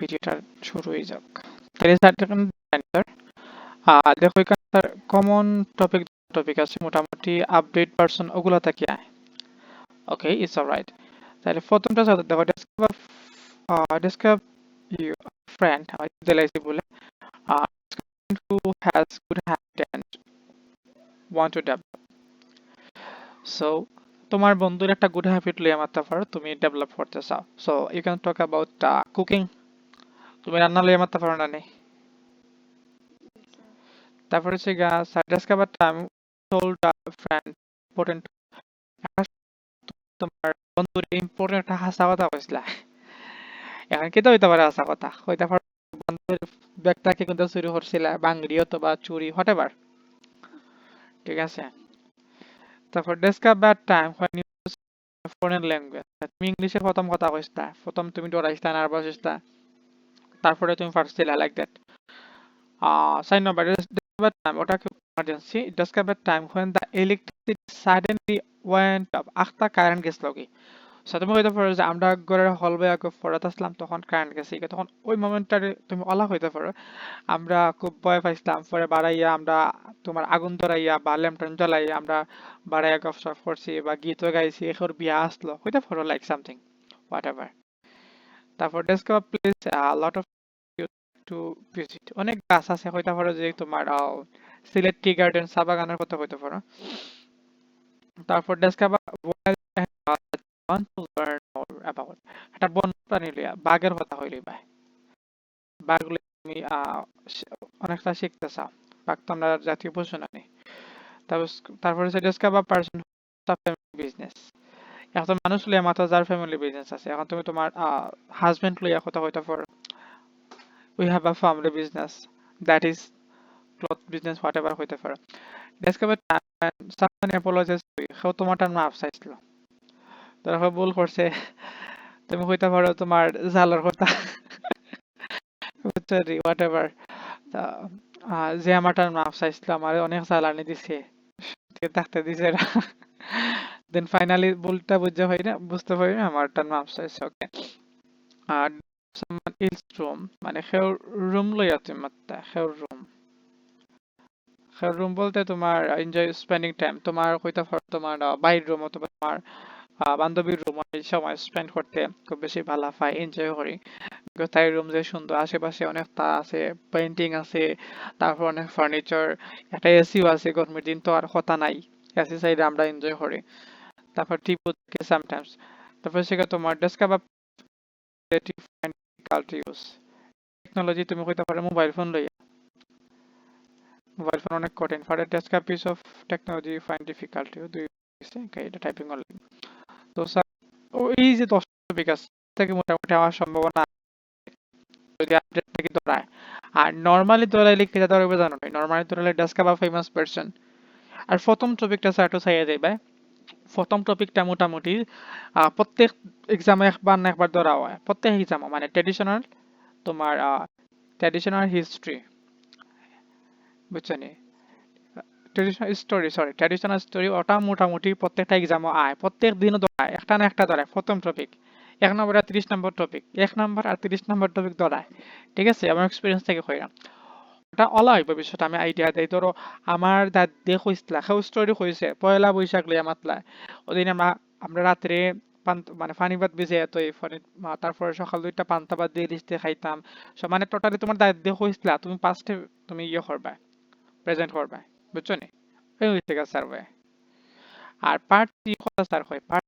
ভিডিওটা শুরু হয়ে যাক। তাহলে স্যার দেখুন দেখো এখানে স্যার কমন টপিক আছে মোটামুটি আপডেট পারসন ওগুলা থেকে আয়। ওকে, ইটস অলরাইট। তাহলে প্রথমটা সাথে দেখো ডেসক্রাইব ইউ ফ্রেন্ড দিলাইছি বলে who has good habit and want to develop. So তোমার বন্ধুর একটা গুড হ্যাবিট লইয়া মারতে পারো, তুমি ডেভেলপ করতে চাও। So you can talk about cooking, তুমি রান্না লইয়া মারতে পারো না নি। তারপরে হচ্ছে discover time told friend important, তোমার বন্ধুর ইম্পর্টেন্ট একটা হাসা কথা কইছিলা। এখন কি তো হইতে পারে হাসা কথা, হইতে পারে বন্ধুর ব্যাগটাকে কিন্তু চুরি করছিলা, বাংড়ি অথবা চুরি হটেবার, ঠিক আছে। তারপর Discover time when you use a foreign language, তুমি ইংলিশে প্রথম কথা কইছিলা, প্রথম তুমি ডরাইছিলা, নার্ভাস হইছিলা, তারপরে তুমি পারছিলা like that. Sign number discover time ওটাকে emergency discover time when the electricity suddenly went off, আখতা কারেন্ট গেছিল কি। সো তুমি হইতে পারো যে আমরা ঘরের হলওয়ে আগে পড়াতে আসলাম, তখন কারেন্ট গেছে, তখন ওই মোমেন্টটারে তুমি অলাক হইতে পারো আমরা খুব ভয় পাইছিলাম, পরে বাড়াইয়া আমরা তোমার আগুন ধরাইয়া বা ল্যাম্পটন জ্বলাইয়া আমরা বাড়াইয়া গপসপ করছি বা গীতও গাইছি, এখন বিয়া আসলো, হইতে পারো লাইক সামথিং হোয়াট এভার। তারপর discover place lot of to visit, অনেক গাছ আছে, হইতে পারো যে তোমার সিলেট টি গার্ডেন চা বাগানের কথা হইতে পারো। তারপর discover want to learn more about, একটা বন্য প্রাণী লইয়া বাঘের কথা হইলে ভাই, বাঘ লইয়া তুমি অনেকটা শিখতে চাও, বাঘ তো আমরা জাতীয় পশু না নি। তারপর হচ্ছে ডিসকভার পারসন বিজনেস, এখন মানুষ লইয়া মাত্র যার ফ্যামিলি বিজনেস আছে, এখন তুমি তোমার হাজবেন্ড লইয়া কথা হইতে পারো, we have a family business, that is cloth business, whatever হইতে পারে। Discover someone apologise to you, সেও তোমারটার মাপ চাইছিল, তারপর ভুল করছে, তুমি হইতে পারো তোমার জালার কথা হোয়াট এভার, যে আমারটার মাপ চাইছিল আমার অনেক জ্বালানি দিছে, থাকতে দিছে না। দেন ফাইনালি ভুলটা বুঝতে পারি না আমারটার মাপ চাইছে, ওকে। আর সামওয়ান ইলস রুম, মানে সেও রুম লইয়া তুমি মাত্তা, সেও রুম বলতে তোমার এনজয় স্পেন্ডিং টাইম, তোমার হইতে পারো তোমার বাইর রুম অথবা তোমার বান্ধবীর রুম এই সময় স্পেন্ড করতে খুব বেশি ভালো পাই, এনজয় করি। তাই রুম যে সুন্দর, আশেপাশে অনেক তা আছে, পেইন্টিং আছে, তারপর অনেক ফার্নিচার, একটা এসিও আছে, গরমের দিন তো আর কথা নাই, এসি সাইডে আমরা এনজয় করি। তারপর টিপু থাকে সামটাইমস। তারপর সেটা তোমার ডিসকভার ডিফিকাল্ট ইউজ, টেকনোলজি তুমি কইতে পারো মোবাইল ফোন লইয়া, মোবাইল ফোন অনেক কঠিন, for a desktop piece of technology find difficult you দুই এটা টাইপিং অনলি। তো স্যার এই যে 10টা টপিক আছে থেকে মোটামুটি আমার সম্ভাবনা যদি আপডেট থেকে ধরায়, আর নর্মালি ধরাই লিখে যা ধরবে জানো নাই, নর্মালি ধরালে ডিসকভার ফেমাস পারসন। আর প্রথম টপিকটা স্যার একটু চাইয়া যাইবে, প্রথম টপিকটা মোটামুটি প্রত্যেক এক্সামে একবার না একবার ধরা হয়, প্রত্যেক এক্সামে, মানে তোমার ট্র্যাডিশনাল হিস্ট্রি, বুঝছো নি, ট্র্যাডিশনাল স্টোরি, ওটা মোটামুটি প্রত্যেকটা এক্সামও আয়, প্রত্যেক দিনও ধরায়, একটা না একটা ধরায় প্রথম টপিক। 1 নম্বর আর 30 নম্বর টপিক, 1 নম্বর আর 30 নম্বর টপিক ধরায়, ঠিক আছে, আমার এক্সপিরিয়েন্স থেকে কইরাম। ওটা অলা হইব বিষয়টা, আমি আইডিয়া দেই, ধরো আমার দাদি কইসলা, সেও স্টোরি কইছে পয়লা বৈশাখ লইয়া মাতলা, ওদিন আমরা রাত্রে মানে পানি ভাত ভিজে তো এই তারপরে সকাল 2টা পান্তা ভাত দিয়ে লিস্টে খাইতাম। মানে টোটালি তোমার দাদি কইসলা, তুমি পাঁচটা তুমি ইয়ে করবা, প্রেজেন্ট করবা, বুঝছো নি, এই হইছে গা স্যার ভাই। আর পার্ট 3 কথা স্যার হয়, পার্ট